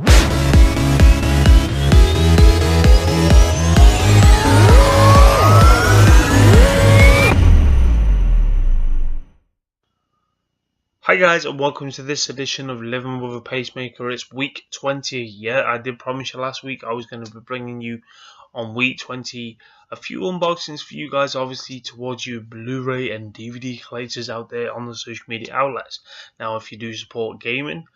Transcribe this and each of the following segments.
Hi guys, and welcome to this edition of Living with a Pacemaker. It's week 20. Yeah, I did promise you last week I was going to be bringing you on week 20 a few unboxings for you guys, obviously towards you Blu-ray and DVD collectors out there on the social media outlets. Now, if you do support gaming,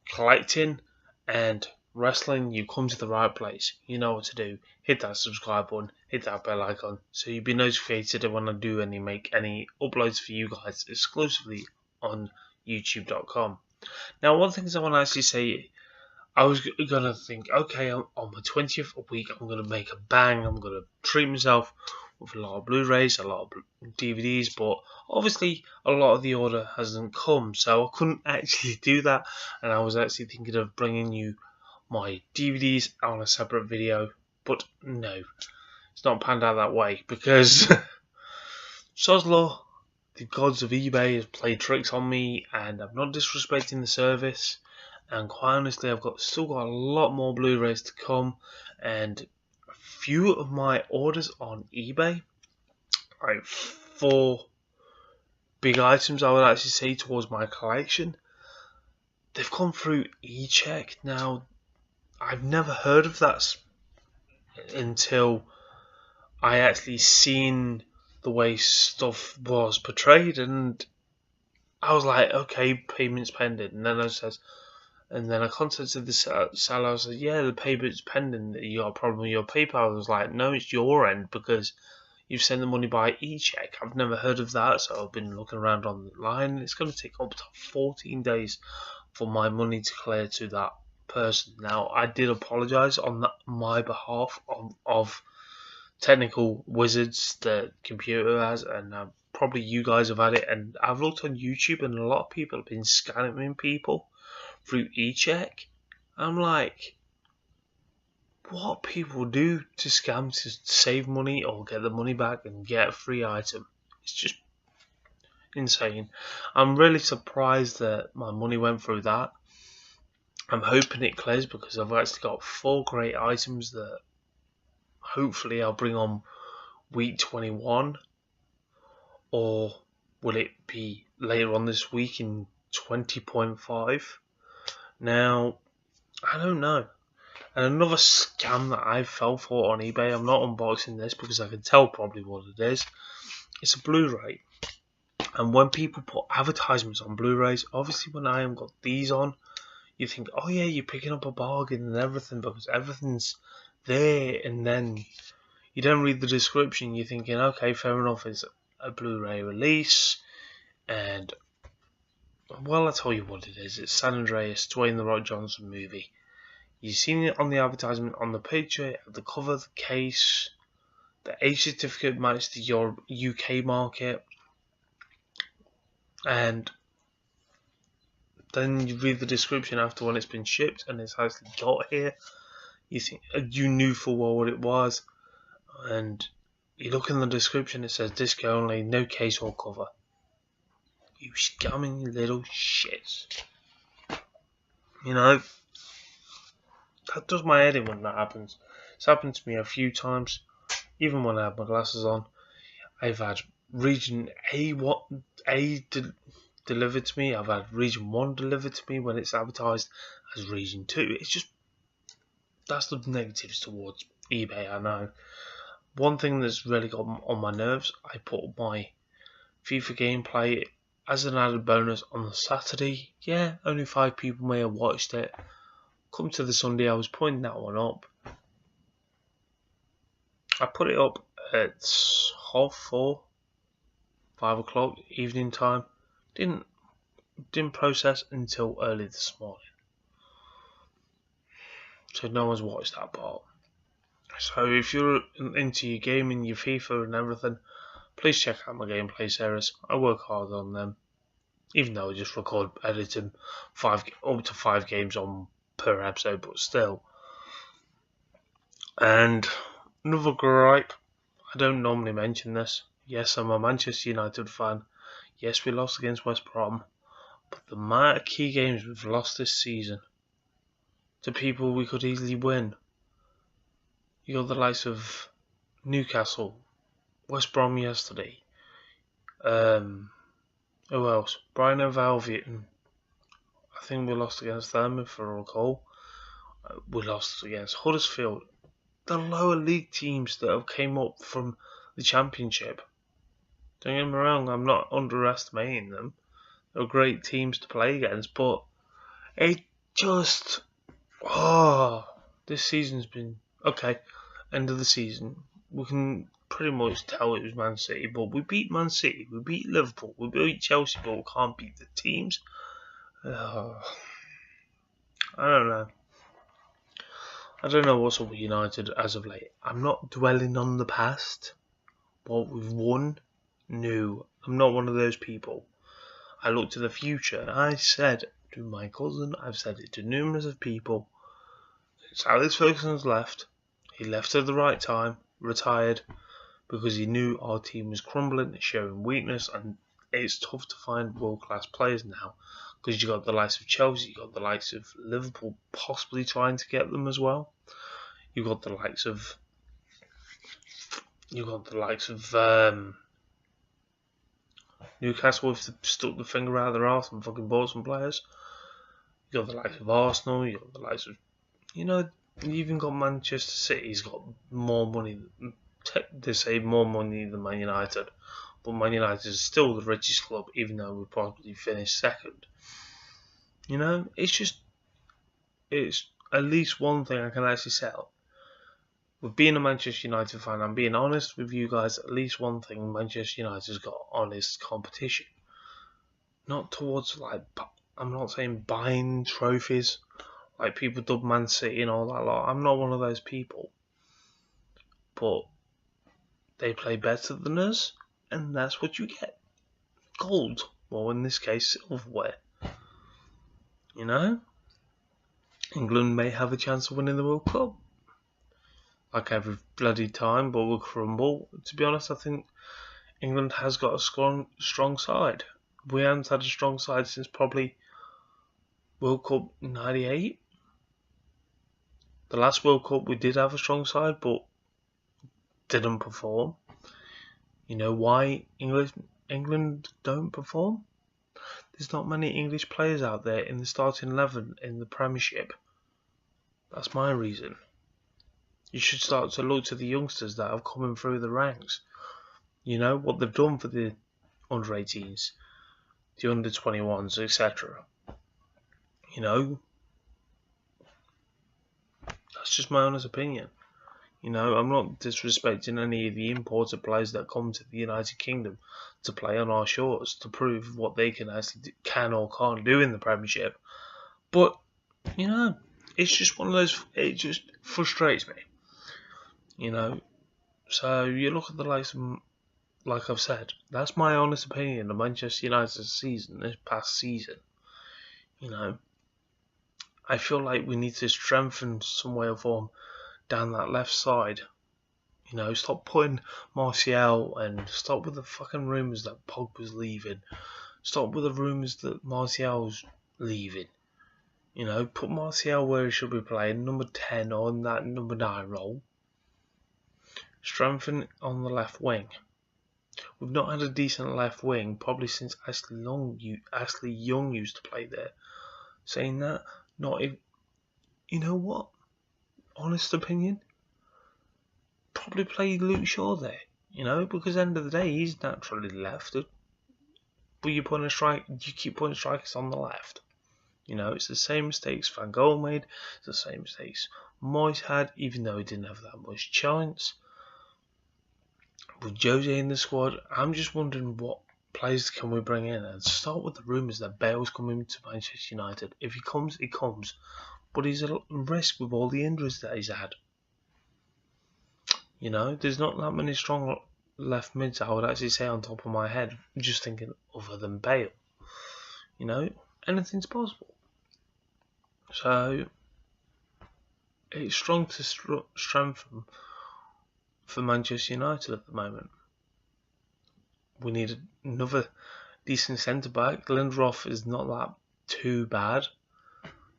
collecting and wrestling, you come to the right place. You know what to do. Hit that subscribe button, hit that bell icon, so you'll be notified when I do make any uploads for you guys exclusively on youtube.com. Now, one thing I want to actually say, I was gonna think, okay, on my 20th week, I'm gonna make a bang. I'm gonna treat myself with a lot of Blu-rays, a lot of DVDs, but obviously a lot of the order hasn't come, so I couldn't actually do that. And I was actually thinking of bringing you my DVDs on a separate video, but no, it's not panned out that way because Soslo, the gods of eBay, have played tricks on me, and I'm not disrespecting the service. And quite honestly, I've still got a lot more Blu-rays to come, and a few of my orders on eBay, like 4 big items, I would actually say towards my collection, they've come through eCheck. Now, I've never heard of that until I actually seen the way stuff was portrayed, and I was like, okay, payments pending. And then I contacted the seller. I was like, yeah, the payment's pending. You got a problem with your PayPal? I was like, no, it's your end because you've sent the money by e-check. I've never heard of that, so I've been looking around online. It's going to take up to 14 days for my money to clear to that person. Now, I did apologise on my behalf of technical wizards the computer has, and probably you guys have had it. And I've looked on YouTube, and a lot of people have been scamming people through e-check. I'm like, what people do to scam to save money or get the money back and get a free item, it's just insane. I'm really surprised that my money went through that. I'm hoping it clears because I've actually got 4 great items that hopefully I'll bring on week 21, or will it be later on this week in 20.5? Now, I don't know. And another scam that I fell for on eBay, I'm not unboxing this because I can tell probably what it is. It's a Blu-ray. And when people put advertisements on Blu-rays, obviously when I have got these on, you think, oh yeah, you're picking up a bargain and everything because everything's there, and then you don't read the description. You're thinking, okay, fair enough, it's a Blu-ray release, and well, I'll tell you what it is. It's San Andreas, Dwayne "The Rock" Johnson movie. You've seen it on the advertisement, on the picture, the cover, the case. The age certificate matches your UK market, and then you read the description after when it's been shipped and it's actually got here. You think you knew full well what it was, and you look in the description, it says disc only, no case or cover. You scamming little shits. You know, that does my head in when that happens. It's happened to me a few times, even when I have my glasses on. I've had region A delivered to me. I've had region 1 delivered to me when it's advertised as region 2. It's just, that's the negatives towards eBay, I know. One thing that's really got on my nerves, I put my FIFA gameplay as an added bonus on the Saturday. Yeah, only 5 people may have watched it. Come to the Sunday, I was putting that one up. I put it up at 4:30, 5 o'clock evening time. Didn't process until early this morning, so no one's watched that part. So if you're into your gaming, your FIFA and everything, please check out my gameplay series. I work hard on them, even though I just record editing up to 5 games on per episode, but still. And another gripe, I don't normally mention this. Yes, I'm a Manchester United fan. Yes, we lost against West Brom, but the amount of key games we've lost this season, to people we could easily win. You got the likes of Newcastle, West Brom yesterday. Who else? Brighton and Albion. I think we lost against them, if I recall. We lost against Huddersfield. The lower league teams that have came up from the Championship. Don't get me wrong, I'm not underestimating them. They're great teams to play against, but it just... this season's been... Okay, end of the season. We can pretty much tell it was Man City, but we beat Man City, we beat Liverpool, we beat Chelsea, but we can't beat the teams. I don't know. I don't know what's up with United as of late. I'm not dwelling on the past. What we've won, no. I'm not one of those people. I look to the future, and I said to my cousin, I've said it to numerous of people, since Alex Ferguson's left, he left at the right time, retired, because he knew our team was crumbling, showing weakness, and it's tough to find world-class players now, because you got the likes of Chelsea, you got the likes of Liverpool possibly trying to get them as well. You got the likes of Newcastle have stuck the finger out of their arse and fucking bought some players. You got the likes of Arsenal. You got the likes of, you even got Manchester City's got more money. They say more money than Man United, but Man United is still the richest club, even though we probably finished second. It's at least one thing I can actually sell. With being a Manchester United fan, I'm being honest with you guys, at least one thing, Manchester United's got honest competition. Not towards, I'm not saying buying trophies, like people dub Man City and all that lot. I'm not one of those people. But they play better than us, and that's what you get. Gold, well in this case, silverware. England may have a chance of winning the World Cup. Like every bloody time, but we'll crumble. To be honest, I think England has got a strong side. We haven't had a strong side since probably World Cup '98. The last World Cup we did have a strong side, but didn't perform. You know why England don't perform? There's not many English players out there in the starting 11 in the Premiership. That's my reason. You should start to look to the youngsters that have coming through the ranks. What they've done for the under 18s, the under 21s, etc. That's just my honest opinion. I'm not disrespecting any of the imported players that come to the United Kingdom to play on our shores to prove what they can actually can or can't do in the Premiership. But, it's just one of those, it just frustrates me. So you look at the likes of, like I've said, that's my honest opinion of Manchester United's season, this past season. I feel like we need to strengthen some way or form down that left side. Stop putting Martial and stop with the fucking rumours that Pogba's leaving. Stop with the rumours that Martial's leaving. Put Martial where he should be playing, number 10 or in that number 9 role. Strengthen on the left wing. We've not had a decent left wing probably since Ashley Young used to play there. Saying that, not even, you know what? Honest opinion, probably play Luke Shaw there. Because at the end of the day, he's naturally left. But you keep putting strikers on the left. It's the same mistakes Van Gaal made. It's the same mistakes Moyes had, even though he didn't have that much chance. With Jose in the squad, I'm just wondering what players can we bring in, and start with the rumours that Bale's coming to Manchester United. If he comes, he comes, but he's a risk with all the injuries that he's had. There's not that many strong left mids I would actually say on top of my head, just thinking other than Bale. Anything's possible. So it's strong to strengthen for Manchester United at the moment. We need another decent centre back. Lindelof is not that too bad.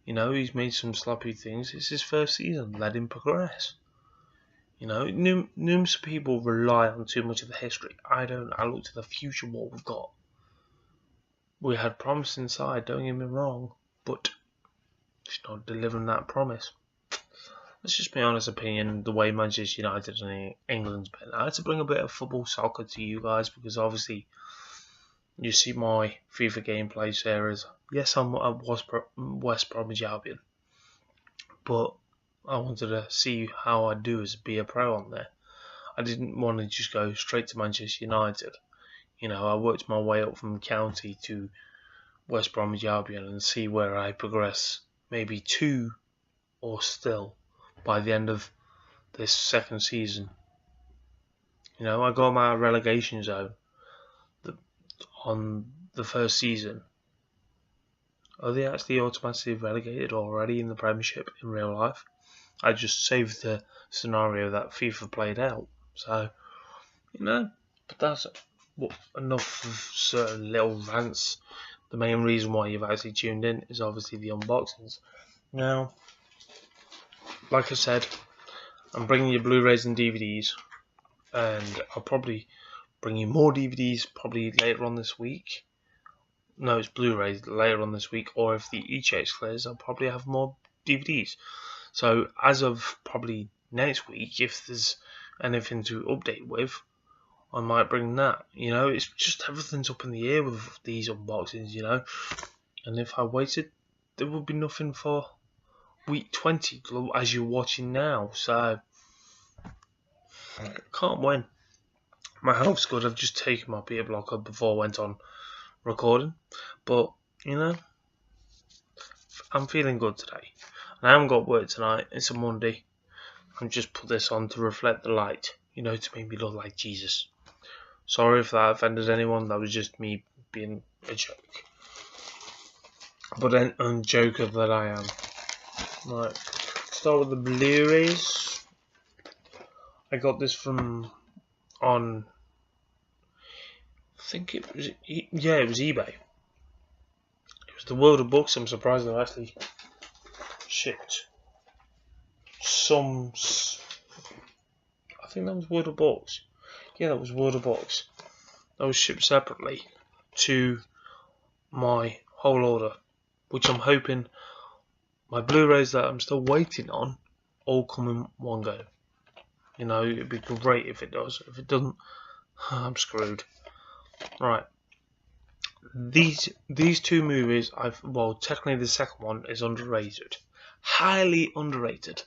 You know, he's made some sloppy things. It's his first season. Let him progress. You know, numerous people rely on too much of the history. I don't. I look to the future, what we've got. We had promise inside, don't get me wrong, but it's not delivering that promise. That's just my honest opinion, the way Manchester United and England's been. I had to bring a bit of football soccer to you guys because obviously you see my FIFA gameplay series. Yes, I'm a West Bromwich Albion, but I wanted to see how I do as be a pro on there. I didn't want to just go straight to Manchester United. You know, I worked my way up from county to West Bromwich Albion and see where I progress, maybe 2 or still by the end of this second season. You know, I got my relegation zone on the first season. Are they actually automatically relegated already in the Premiership in real life? I just saved the scenario that FIFA played out. So, you know, but that's enough of certain little rants. The main reason why you've actually tuned in is obviously the unboxings. Now, like I said, I'm bringing you Blu-rays and DVDs, and I'll probably bring you more DVDs probably later on this week. No, it's Blu-rays later on this week, or if the e-checks clears, I'll probably have more DVDs. So as of probably next week, if there's anything to update with, I might bring that. You know, it's just everything's up in the air with these unboxings, you know. And if I waited, there would be nothing for week 20 as you're watching now. So can't win. My health's good. I've just taken my beta blocker before I went on recording, but you know, I'm feeling good today. And I haven't got work tonight. It's a Monday. I've just put this on to reflect the light, you know, to make me look like Jesus. Sorry if that offended anyone. That was just me being a joke. But then, a joker that I am. Right, start with the Blu-rays. I got this from on. I think it was it was eBay. It was the World of Books. I'm surprised they actually shipped some. I think that was World of Books. Yeah, that was World of Books. That was shipped separately to my whole order, which I'm hoping my Blu-rays that I'm still waiting on all come in one go. You know, it'd be great if it does. If it doesn't, I'm screwed. Right. These 2 movies, technically the second one is underrated. Highly underrated.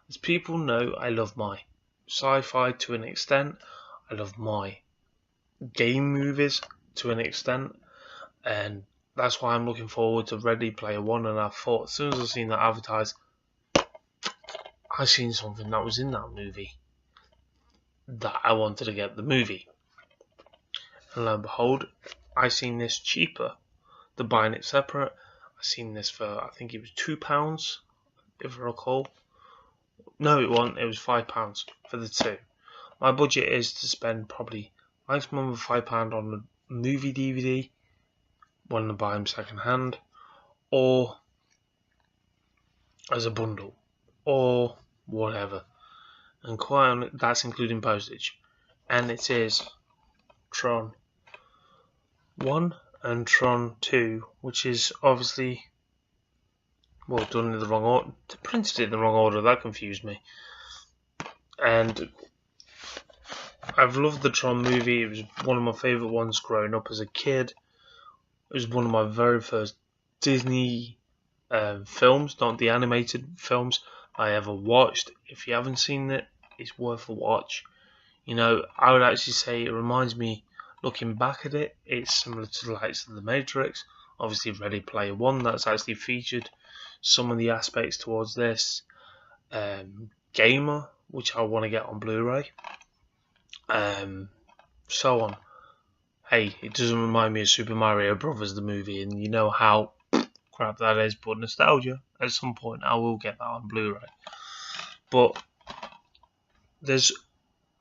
As people know, I love my sci-fi to an extent. I love my game movies to an extent. And that's why I'm looking forward to Ready Player One. And I thought, as soon as I seen that advertised, I seen something that was in that movie that I wanted to get the movie. And lo and behold, I seen this cheaper than buying it separate. I seen this for, I think it was £2, if I recall. No, it wasn't. It was £5 for the 2. My budget is to spend probably maximum of £5 on the movie DVD when I buy them second hand, or as a bundle, or whatever. And that's including postage. And it is Tron 1 and Tron 2, which is obviously, well, done in the wrong order. Printed it in the wrong order, that confused me. And I've loved the Tron movie. It was one of my favourite ones growing up as a kid. It was one of my very first Disney films, not the animated films I ever watched. If you haven't seen it, it's worth a watch. You know, I would actually say it reminds me, looking back at it, it's similar to the likes of The Matrix. Obviously, Ready Player One, that's actually featured some of the aspects towards this. Gamer, which I want to get on Blu-ray. So on. Hey, it doesn't remind me of Super Mario Brothers, the movie, and you know how crap that is, but nostalgia. At some point, I will get that on Blu-ray. But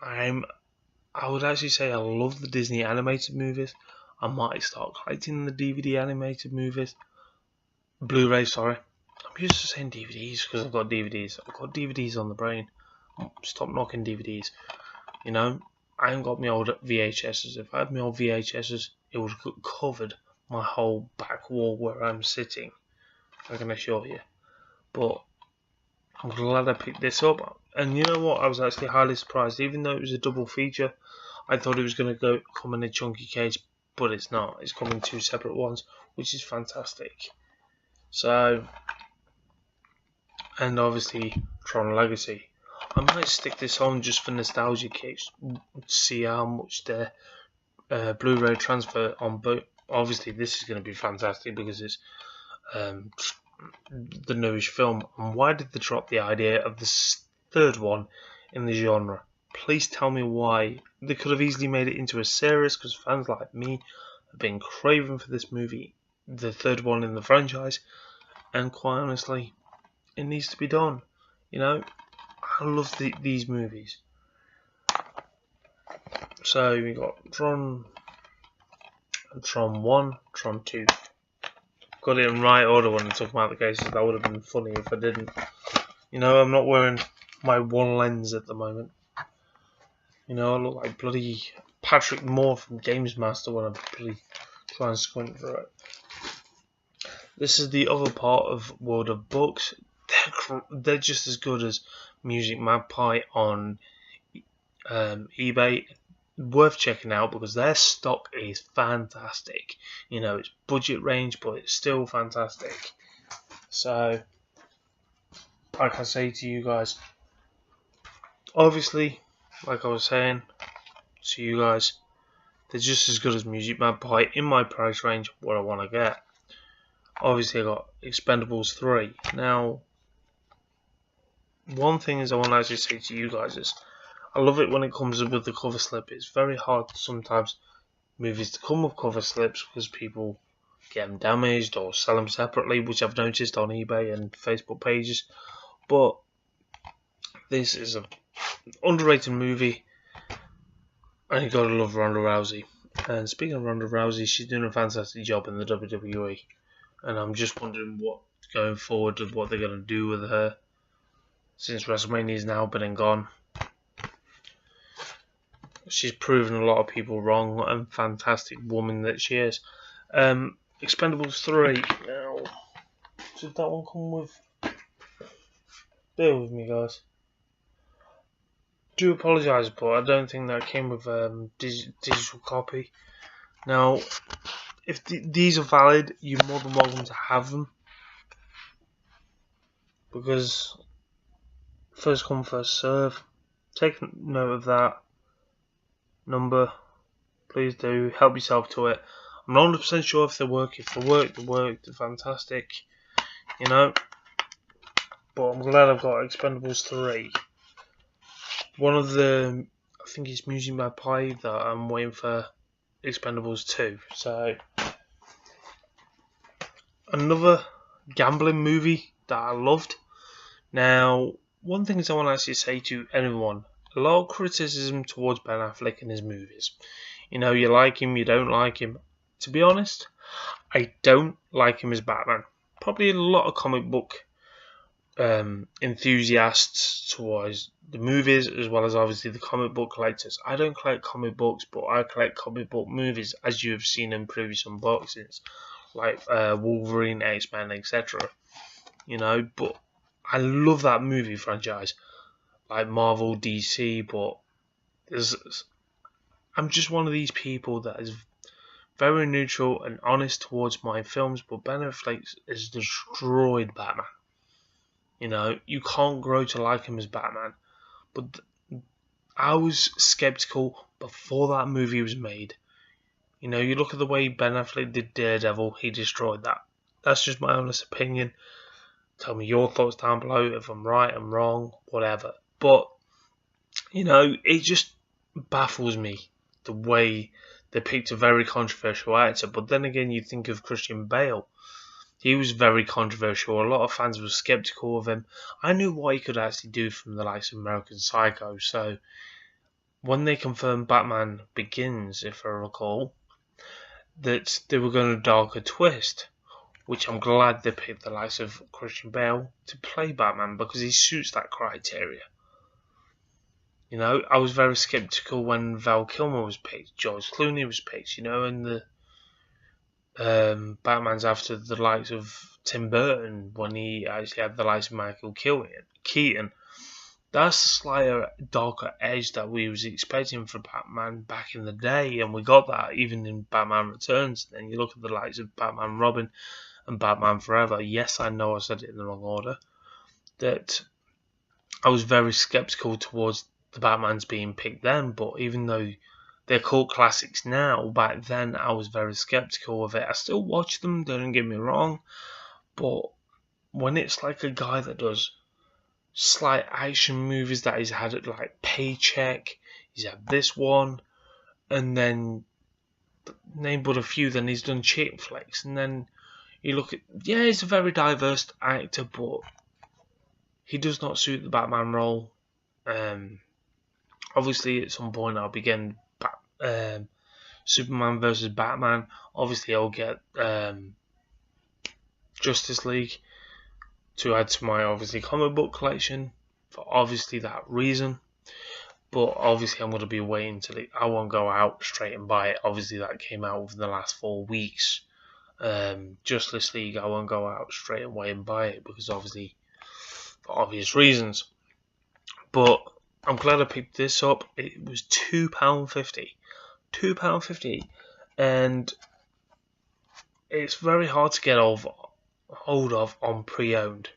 I would actually say I love the Disney animated movies. I might start collecting the DVD animated movies. Blu-ray, sorry. I'm used to saying DVDs because I've got DVDs. I've got DVDs on the brain. Stop knocking DVDs. You know, I ain't got my old VHSs. If I had my old VHSs, it would have covered my whole back wall where I'm sitting. I can assure you. But I'm glad I picked this up. And you know what? I was actually highly surprised. Even though it was a double feature, I thought it was going to come in a chunky case, but it's not. It's come in two separate ones, which is fantastic. So, and obviously Tron Legacy. I might stick this on just for nostalgia kicks, see how much the Blu-ray transfer on. But obviously, this is going to be fantastic because it's the newest film. And why did they drop the idea of the third one in the genre? Please tell me why. They could have easily made it into a series because fans like me have been craving for this movie, the third one in the franchise, and quite honestly, it needs to be done. You know, I love these movies. So we got Tron 1, Tron 2. Got it in right order when I took them out of the cases. That would have been funny if I didn't. You know, I'm not wearing my one lens at the moment. You know, I look like bloody Patrick Moore from Games Master when I bloody try and squint through it. This is the other part of World of Books. They're just as good as Music Magpie on eBay. Worth checking out because their stock is fantastic. You know, it's budget range, but it's still fantastic. So, like I say to you guys, obviously, like I was saying to you guys, they're just as good as Music Magpie in my price range, what I want to get. Obviously, I got Expendables 3. Now, one thing is I want to actually say to you guys is, I love it when it comes with the cover slip. It's very hard sometimes movies to come with cover slips because people get them damaged or sell them separately, which I've noticed on eBay and Facebook pages. But this is an underrated movie, and you gotta love Ronda Rousey. And speaking of Ronda Rousey, she's doing a fantastic job in the WWE, and I'm just wondering what going forward of what they're gonna do with her since WrestleMania's now been and gone. She's proven a lot of people wrong, and fantastic woman that she is. Expendables 3. Now, did that one come with? Bear with me, guys. Do apologise, but I don't think that came with digital copy. Now, if these are valid, you're more than welcome to have them, because first come, first serve. Take note of that number. Please do help yourself to it. I'm not 100% sure if they work. If they work, they're fantastic. You know. But I'm glad I've got Expendables 3. One of the, I think it's Music Magpie that I'm waiting for Expendables 2. So, another gambling movie that I loved. Now, one thing I want to actually say to anyone, a lot of criticism towards Ben Affleck and his movies. You know, you like him, you don't like him. To be honest, I don't like him as Batman. Probably a lot of comic book enthusiasts towards the movies, as well as obviously the comic book collectors. I don't collect comic books, but I collect comic book movies, as you have seen in previous unboxings, like Wolverine, X-Men, etc. You know, but I love that movie franchise, like Marvel, DC, but I'm just one of these people that is very neutral and honest towards my films, but Ben Affleck has destroyed Batman. You know, you can't grow to like him as Batman. But I was skeptical before that movie was made. You know, you look at the way Ben Affleck did Daredevil, he destroyed that. That's just my honest opinion. Tell me your thoughts down below. If I'm right, I'm wrong, whatever. But, you know, it just baffles me the way they picked a very controversial actor. But then again, you think of Christian Bale. He was very controversial. A lot of fans were skeptical of him. I knew what he could actually do from the likes of American Psycho. So when they confirmed Batman Begins, if I recall, that they were going to darker twist, which I'm glad they picked the likes of Christian Bale to play Batman because he suits that criteria. You know, I was very skeptical when Val Kilmer was picked, George Clooney was picked, you know, and the Batman's after the likes of Tim Burton when he actually had the likes of Michael Keaton. That's a slightly darker edge that we was expecting for Batman back in the day, and we got that even in Batman Returns. Then you look at the likes of Batman Robin and Batman Forever. Yes, I know I said it in the wrong order. That I was very skeptical towards the Batmans being picked then, but even though they're cult classics now, back then I was very skeptical of it. I still watch them, don't get me wrong, but when it's like a guy that does slight action movies that he's had, like Paycheck, he's had this one, and then name but a few, then he's done chick flicks, and then you look at, yeah, he's a very diverse actor, but he does not suit the Batman role. Obviously at some point I'll be getting Superman versus Batman. Obviously I'll get Justice League to add to my obviously comic book collection for obviously that reason. But obviously I'm going to be waiting till I won't go out straight and buy it. Obviously that came out within the last 4 weeks. Justice League I won't go out straight away and buy it because obviously for obvious reasons. But I'm glad I picked this up. It was £2.50. £2.50, and it's very hard to get hold of on pre-owned.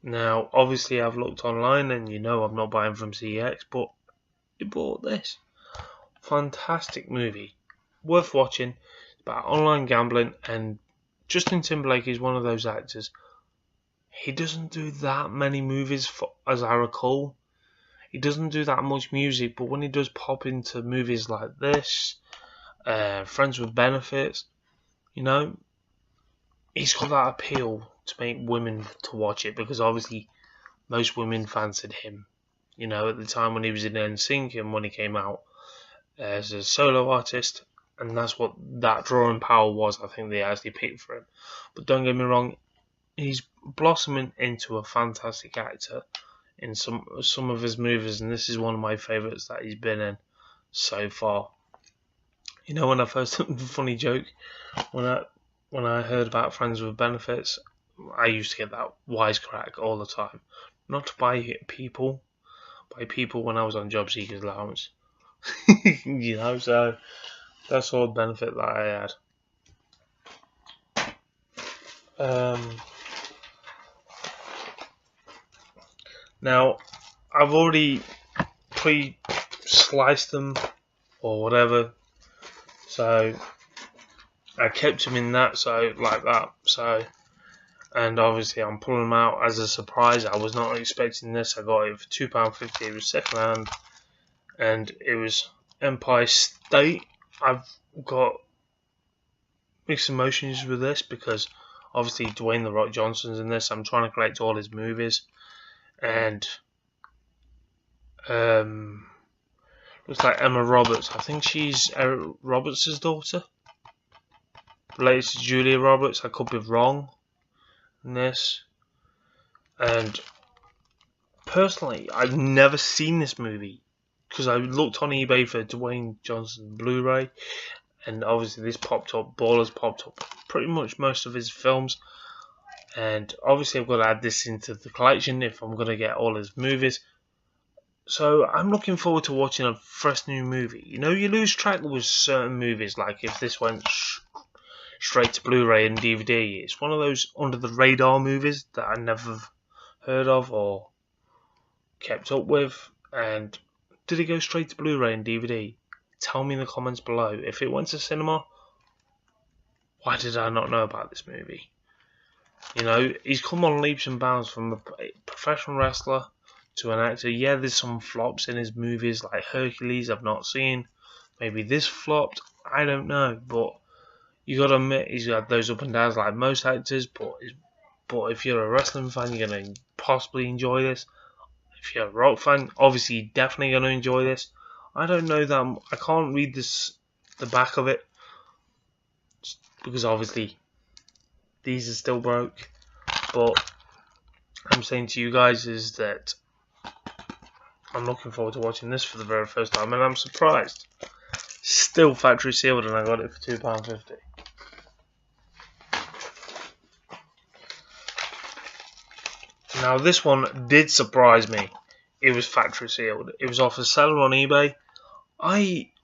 Now, obviously, I've looked online, and you know I'm not buying from CX, but I bought this fantastic movie, worth watching. It's about online gambling, and Justin Timberlake is one of those actors. He doesn't do that many movies, as I recall. He doesn't do that much music, but when he does pop into movies like this, Friends with Benefits, you know, he's got that appeal to make women to watch it because obviously most women fancied him. You know, at the time when he was in NSYNC and when he came out as a solo artist, and that's what that drawing power was. I think they actually picked for him. But don't get me wrong, he's blossoming into a fantastic actor in some of his movies, and this is one of my favourites that he's been in so far. You know, when I first funny joke when I heard about Friends with Benefits, I used to get that wisecrack all the time. Not by people when I was on job seekers allowance. You know, so that's all the benefit that I had. Now, I've already pre-sliced them or whatever, so I kept them in that, so like that. So, and obviously I'm pulling them out as a surprise. I was not expecting this. I got it for £2.50. It was second hand, and it was Empire State. I've got mixed emotions with this because obviously Dwayne The Rock Johnson's in this. I'm trying to collect all his movies. And looks like Emma Roberts. I think she's Eric Roberts' daughter, related to Julia Roberts. I could be wrong in this. And personally, I've never seen this movie because I looked on eBay for Dwayne Johnson Blu-ray, and obviously this popped up. Ballers popped up pretty much most of his films. And obviously I've got to add this into the collection if I'm going to get all his movies. So I'm looking forward to watching a fresh new movie. You know, you lose track with certain movies, like if this went straight to Blu-ray and DVD. It's one of those under the radar movies that I never heard of or kept up with. And did it go straight to Blu-ray and DVD? Tell me in the comments below. If it went to cinema, why did I not know about this movie? You know, he's come on leaps and bounds from a professional wrestler to an actor. Yeah, there's some flops in his movies, like Hercules I've not seen. Maybe this flopped, I don't know. But you got to admit, he's got those up and downs like most actors. But if you're a wrestling fan, you're going to possibly enjoy this. If you're a rock fan, obviously you're definitely going to enjoy this. I don't know that I can't read the back of it because obviously these are still broke. But I'm saying to you guys is that I'm looking forward to watching this for the very first time, and I'm surprised. Still factory sealed, and I got it for £2.50. Now this one did surprise me. It was factory sealed. It was off a seller on eBay.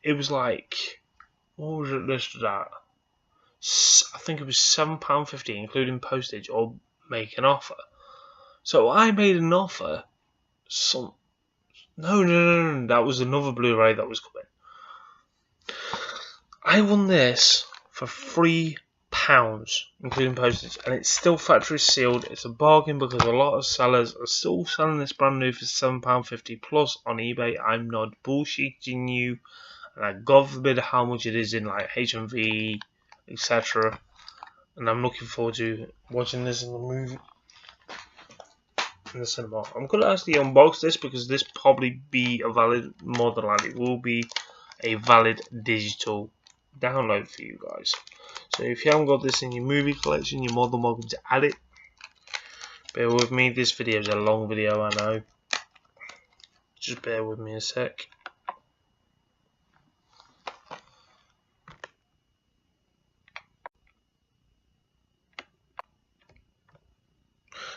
It was like, what was it listed at? I think it was £7.50 including postage, or make an offer. So I made an offer. No, that was another Blu-ray that was coming. I won this for £3, including postage, and it's still factory sealed. It's a bargain because a lot of sellers are still selling this brand new for £7.50 plus on eBay. I'm not bullshitting you, and God forbid how much it is in like HMV, etc. And I'm looking forward to watching this in the movie, in the cinema. I'm gonna actually unbox this because this probably be a valid, more than likely will be a valid digital download for you guys. So if you haven't got this in your movie collection, you're more than welcome to add it. Bear with me, this video is a long video, I know. Just bear with me a sec.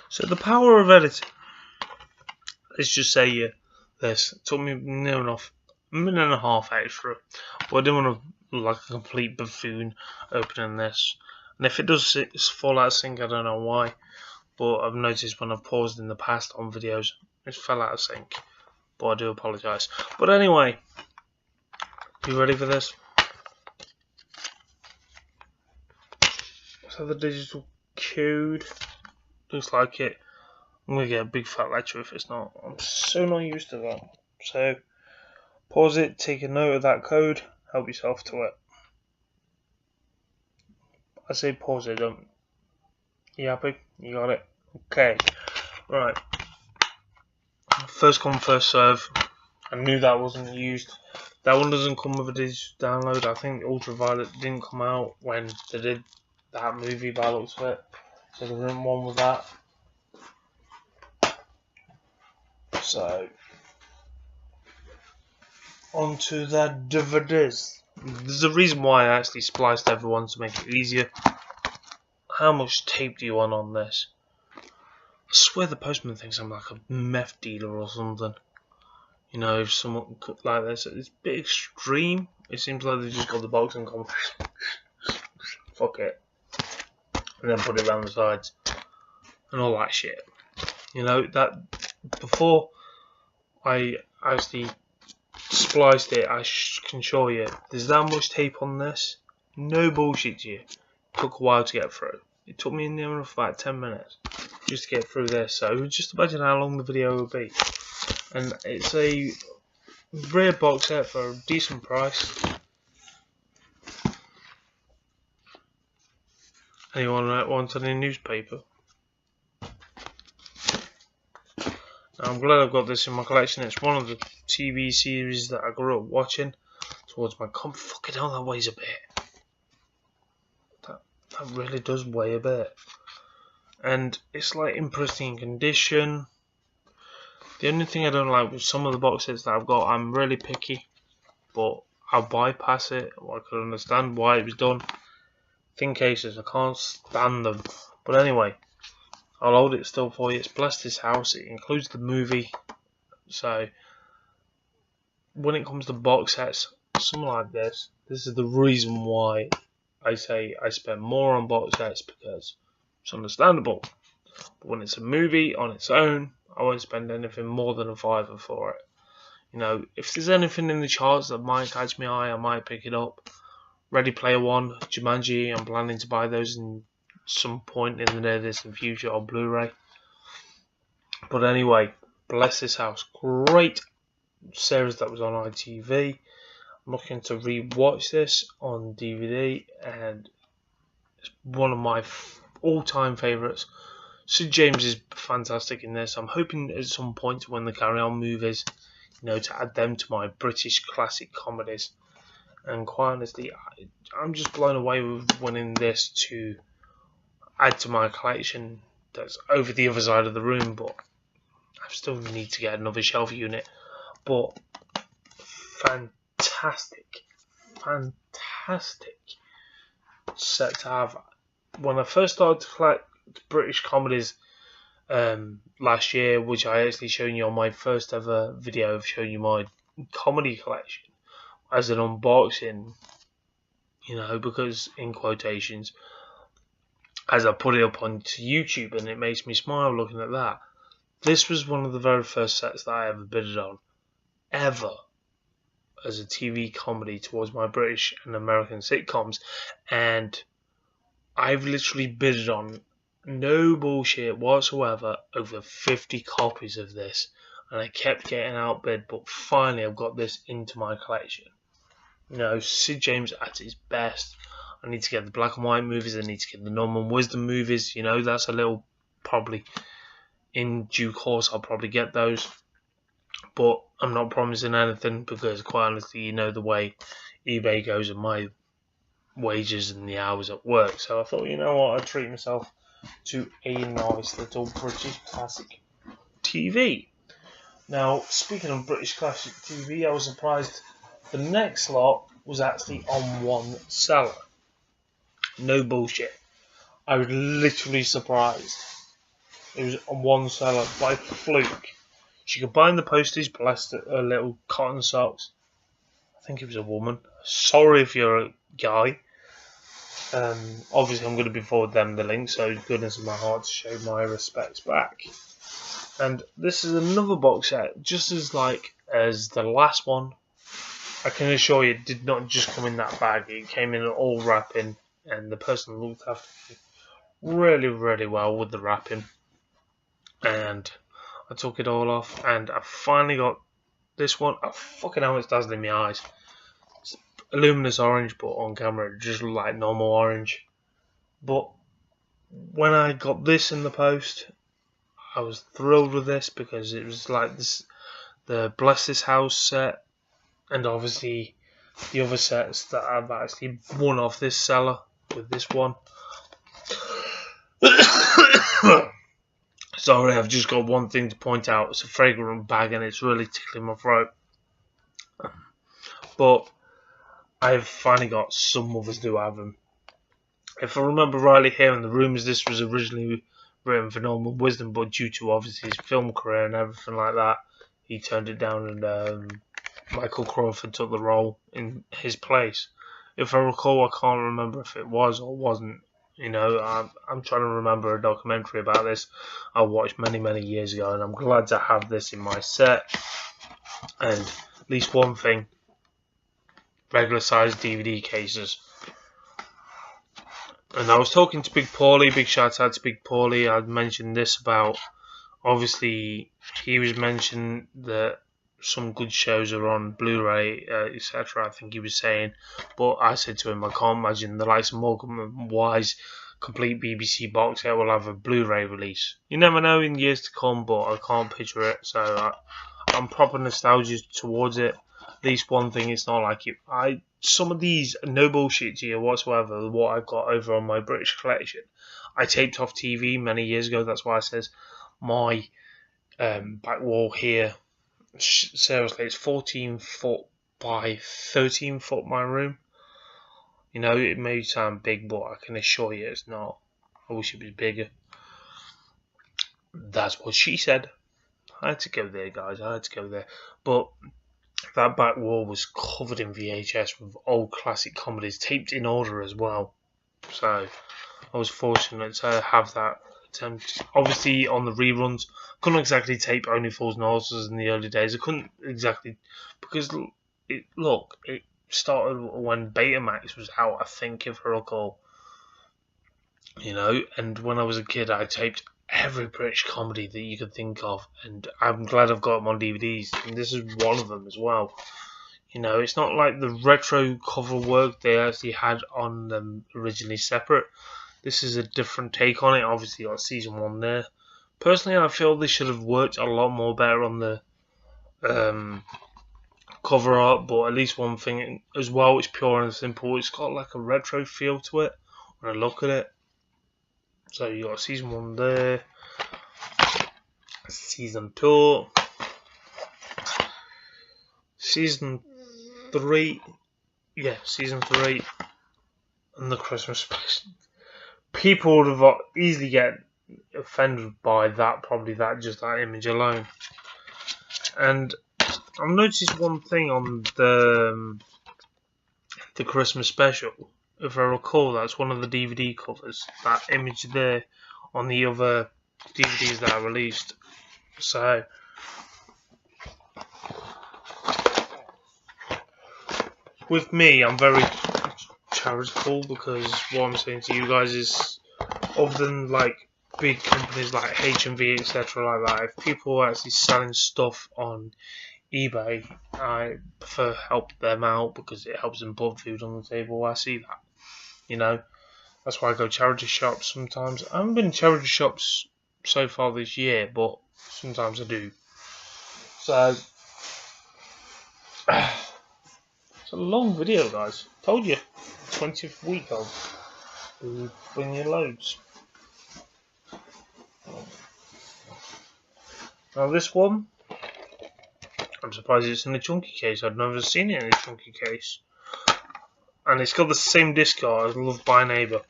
So the power of editing. Let's just say this. It took me near enough a minute and a half extra. But I didn't want to look like a complete buffoon opening this. And if it does fall out of sync, I don't know why. But I've noticed when I've paused in the past on videos, it fell out of sync. But I do apologise. But anyway, you ready for this? So the digital code looks like it. I'm going to get a big fat lecture if it's not. I'm so not used to that. So, pause it, take a note of that code, help yourself to it. I say pause it, don't. You happy? You got it? Okay. Right. First come, first serve. I knew that wasn't used. That one doesn't come with a digital download. I think Ultraviolet didn't come out when they did that movie by the looks of it. So there isn't one with that. So, onto the DVDs. There's a reason why I actually spliced everyone to make it easier. How much tape do you want on this? I swear the postman thinks I'm like a meth dealer or something. You know, if someone like this, it's a bit extreme. It seems like they just got the box and gone, fuck it, and then put it around the sides and all that shit. You know, that before I actually spliced it, I can show you there's that much tape on this. No bullshit to you. It took a while to get through. It took me near enough about 10 minutes just to get through this. So just imagine how long the video will be. And it's a rare box set for a decent price. Anyone want any newspaper? I'm glad I've got this in my collection. It's one of the TV series that I grew up watching towards my fucking hell, that weighs a bit. That really does weigh a bit. And it's like in pristine condition. The only thing I don't like with some of the box sets that I've got, I'm really picky, but I'll bypass it. I can understand why it was done. Thin cases, I can't stand them. But anyway, I'll hold it still for you. It's Bless This House. It includes the movie. So when it comes to box sets, something like this is the reason why I say I spend more on box sets, because it's understandable. But when it's a movie on its own, I won't spend anything more than a £5 for it. You know, if there's anything in the charts that might catch my eye, I might pick it up. Ready Player One, Jumanji, I'm planning to buy those in some point in the near distant future on Blu-ray. But anyway, Bless This House, great series that was on ITV. I'm looking to re-watch this on DVD, and it's one of my all-time favourites. Sid James is fantastic in this. I'm hoping at some point when the Carry On movies, you know, to add them to my British classic comedies. And quite honestly, I'm just blown away with winning this to add to my collection that's over the other side of the room, but I still need to get another shelf unit. But fantastic set to have. When I first started to collect British comedies last year, which I actually shown you on my first ever video of showing you my comedy collection as an unboxing, because in quotations, as I put it up onto YouTube, and it makes me smile looking at that. This was one of the very first sets that I ever bidded on, ever, as a TV comedy towards my British and American sitcoms, and I've literally bidded on, no bullshit whatsoever, over 50 copies of this, and I kept getting outbid, but finally I've got this into my collection. Sid James at his best. I need to get the black and white movies, I need to get the Norman Wisdom movies, that's a little, probably, in due course I'll probably get those, but I'm not promising anything, because quite honestly, the way eBay goes and my wages and the hours at work, so I thought, I'd treat myself to a nice little British classic TV. Now, speaking of British classic TV, I was surprised the next lot was actually on one seller. No bullshit. I was literally surprised. It was on one seller by fluke. She could bind the postage, blessed her little cotton socks. I think it was a woman. Sorry if you're a guy. Obviously I'm going to be forward them the link, so goodness of my heart to show my respects back. And this is another box set, just as the last one. I can assure you, it did not just come in that bag. It came in all wrapping, and the person looked after me really, really well with the wrapping. And I took it all off, and I finally got this one. Oh, fucking hell, it's dazzling my eyes. It's a luminous orange, but on camera it just looked like normal orange. But when I got this in the post, I was thrilled with this, because it was like this, the Bless This House set, and obviously the other sets that I've actually won off this seller with this one. Sorry, I've just got one thing to point out. It's a fragrant bag and it's really tickling my throat. But I've finally got some others do have them. If I remember rightly, here in the rumours, this was originally written for Norman Wisdom, but due to obviously his film career and everything like that, he turned it down, and Michael Crawford took the role in his place. If I recall, I can't remember if it was or wasn't. I'm trying to remember a documentary about this I watched many, many years ago, and I'm glad to have this in my set. And at least one thing, regular sized DVD cases. And I was talking to Big Paulie, big shout out to Big Paulie. I'd mentioned this about, obviously, he was mentioning that some good shows are on Blu-ray, etc. I think he was saying, but I said to him, I can't imagine the likes of Morgan and Wise complete BBC box set will have a Blu-ray release. You never know in years to come, but I can't picture it, so I'm proper nostalgic towards it. At least one thing, it's not like it. Some of these, no bullshit to you whatsoever, what I've got over on my British collection, I taped off TV many years ago. That's why it says my back wall here. Seriously, it's 14 foot by 13 foot, my room. It may sound big, but I can assure you it's not. I wish it was bigger. That's what she said. I had to go there, guys. I had to go there. But that back wall was covered in VHS with old classic comedies, taped in order as well. So I was fortunate to have that attempt. Obviously, on the reruns, couldn't exactly tape Only Fools and Horses in the early days. I couldn't exactly, because it started when Betamax was out, I think, if I recall. And when I was a kid, I taped every British comedy that you could think of, and I'm glad I've got them on DVDs, and this is one of them as well. It's not like the retro cover work they actually had on them originally separate. This is a different take on it. Obviously, got season 1 there. Personally, I feel they should have worked a lot more better on the cover art, but at least one thing as well, it's pure and simple. It's got like a retro feel to it when I look at it. So you got season 1 there, season 2, season 3, yeah, season 3, and the Christmas special. People would have easily get offended by that, probably just that image alone. And I've noticed one thing on the Christmas special. If I recall, that's one of the DVD covers. That image there on the other DVDs that are released. So with me, I'm very charitable, because what I'm saying to you guys is, other than like big companies like H&V, etc., like that, if people are actually selling stuff on eBay, I prefer to help them out because it helps them put food on the table. I see that, you know. That's why I go charity shops sometimes. I haven't been in charity shops so far this year, but sometimes I do. So it's a long video, guys. Told you, 20th week I'll be bringing you loads. Now this one, I'm surprised it's in a chunky case. I've never seen it in a chunky case. And it's got the same disc art as Loved by Neighbour.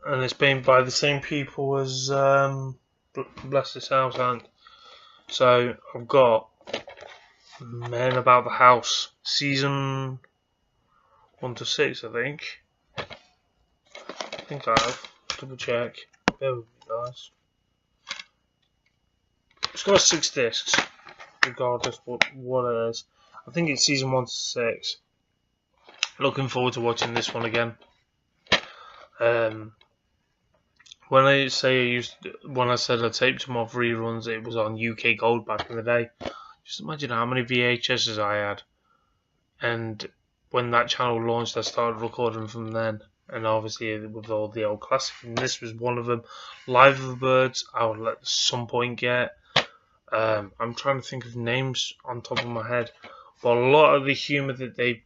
And it's made by the same people as Bless This House. And so I've got Men About the House, season 1 to 6, I think. I think I have. Double check. Bear with me, guys. It's got 6 discs, regardless what it is. I think it's season 1 to 6. Looking forward to watching this one again. When I said I taped them off reruns, it was on UK Gold back in the day. Just imagine how many VHSs I had. And when that channel launched, I started recording from then. And obviously with all the old classics, and this was one of them. Live of the Birds, I would at some point get. I'm trying to think of names on top of my head. But a lot of the humour that a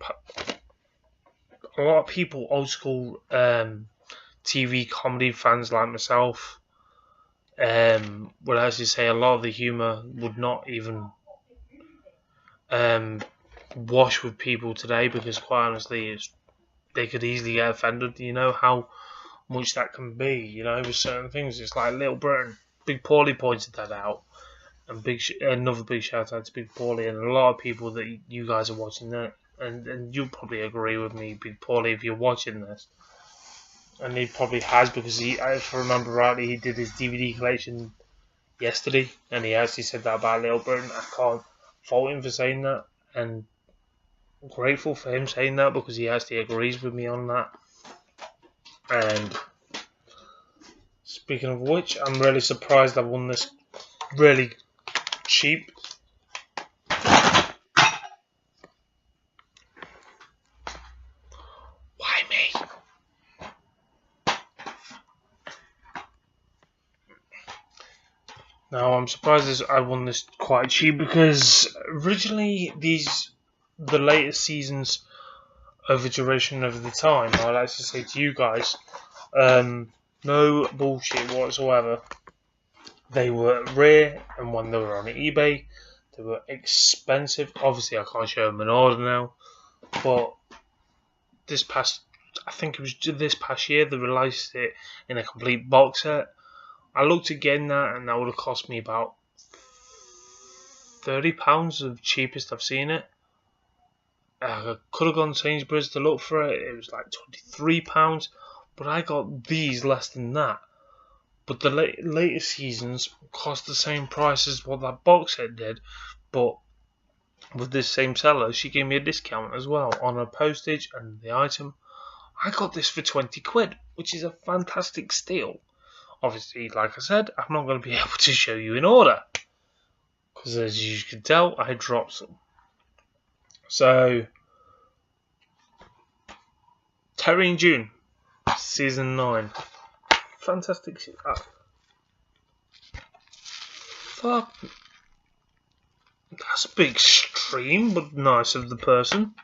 lot of people, old school TV comedy fans like myself, would actually say a lot of the humour would not even wash with people today, because quite honestly they could easily get offended. You know how much that can be, you know, with certain things. It's like Little Britain. Big Paulie pointed that out, and another big shout out to Big Paulie, and a lot of people that you guys are watching that, and you'll probably agree with me, Big Paulie, if you're watching this. And he probably has, because if I remember rightly, he did his DVD collection yesterday, and he actually said that about Little Britain. I can't fault him for saying that, and I'm grateful for him saying that, because he actually agrees with me on that. And speaking of which, I'm really surprised I won this really cheap. Why me? Now I'm surprised I won this quite cheap, because originally the latest seasons over duration of the time, I'd like to say to you guys, no bullshit whatsoever. They were rare, and when they were on eBay, they were expensive. Obviously, I can't show them in order now, but I think it was this past year, they released it in a complete box set. I looked at getting that, and that would have cost me about £30, the cheapest I've seen it. I could have gone to Sainsbury's to look for it. It was like £23, but I got these less than that. But the latest seasons cost the same price as what that box set did, but with this same seller, she gave me a discount as well on her postage and the item. I got this for 20 quid, which is a fantastic steal. Obviously, like I said, I'm not going to be able to show you in order, because as you can tell, I dropped some. So, Terry and June, season 9. Fantastic shit. Fuck. That's a big stream, but nice of the person.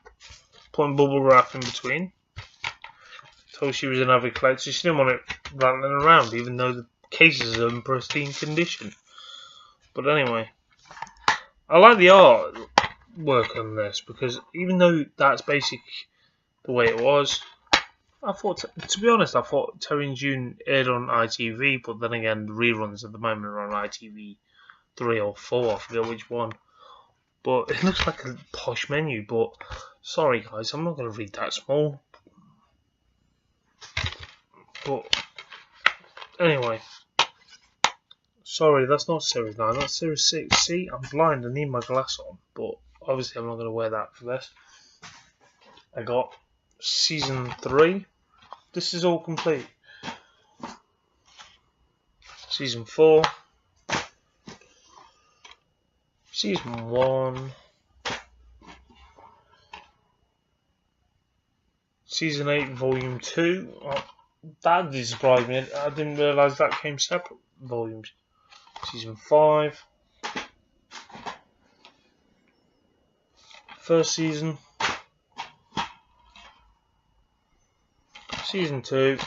Putting bubble wrap in between. Told she was an avid collector. She didn't want it rattling around, even though the cases are in pristine condition. But anyway, I like the art work on this, because even though that's basically the way it was, I thought, to be honest, I thought Terry and June aired on ITV, but then again, the reruns at the moment are on ITV 3 or 4, I forget which one. But it looks like a posh menu, but sorry guys, I'm not going to read that small. But anyway, sorry, that's not Series 9, that's Series 6. See, I'm blind, I need my glass on, but obviously I'm not going to wear that for this. I got Season 3. This is all complete. Season 4. Season 1. Season 8, Volume 2. Oh, that did surprise me. I didn't realise that came separate volumes. Season 5. First season. Season 2.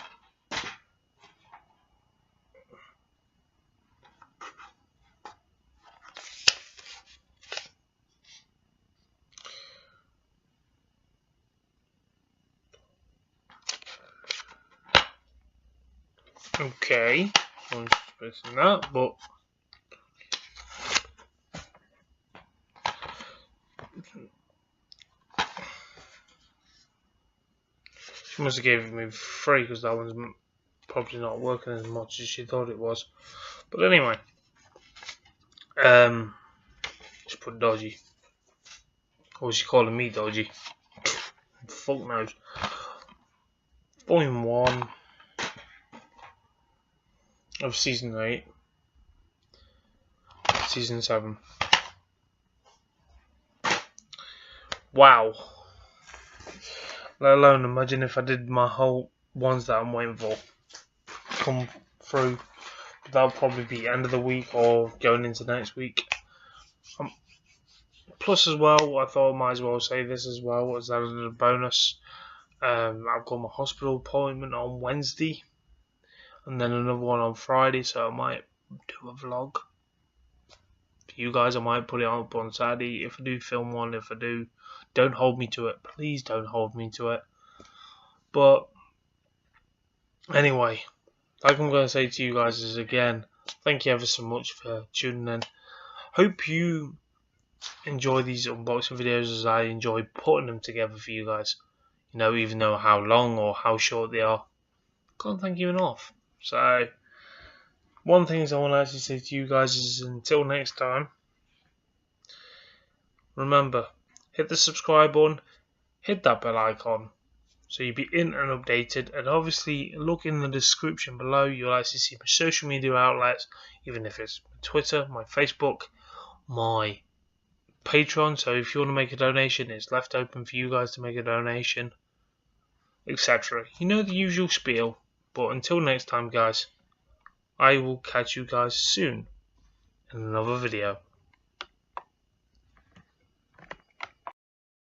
Okay, I'm just pressing that, but she must have gave it me free, because that one's probably not working as much as she thought it was. But anyway, just put dodgy. Or is she calling me dodgy? Fuck knows. Volume 1 of Season 8. Season 7. Wow. Let alone imagine if I did my whole ones that I'm waiting for come through. That'll probably be end of the week or going into next week. Plus as well, I thought I might as well say this as well, as that a bonus. I've got my hospital appointment on Wednesday, and then another one on Friday, so I might do a vlog for you guys. I might put it up on Saturday if I do film one. If I do, don't hold me to it. Please don't hold me to it. But anyway, like I'm going to say to you guys is, again, thank you ever so much for tuning in. Hope you enjoy these unboxing videos as I enjoy putting them together for you guys. You know, even though how long or how short they are, can't thank you enough. So, one thing I want to actually say to you guys is, until next time, remember, hit the subscribe button, hit that bell icon, so you'll be in and updated. And obviously, look in the description below. You'll actually see my social media outlets, even if it's my Twitter, my Facebook, my Patreon. So if you want to make a donation, it's left open for you guys to make a donation, etc. You know the usual spiel. But until next time, guys, I will catch you guys soon in another video.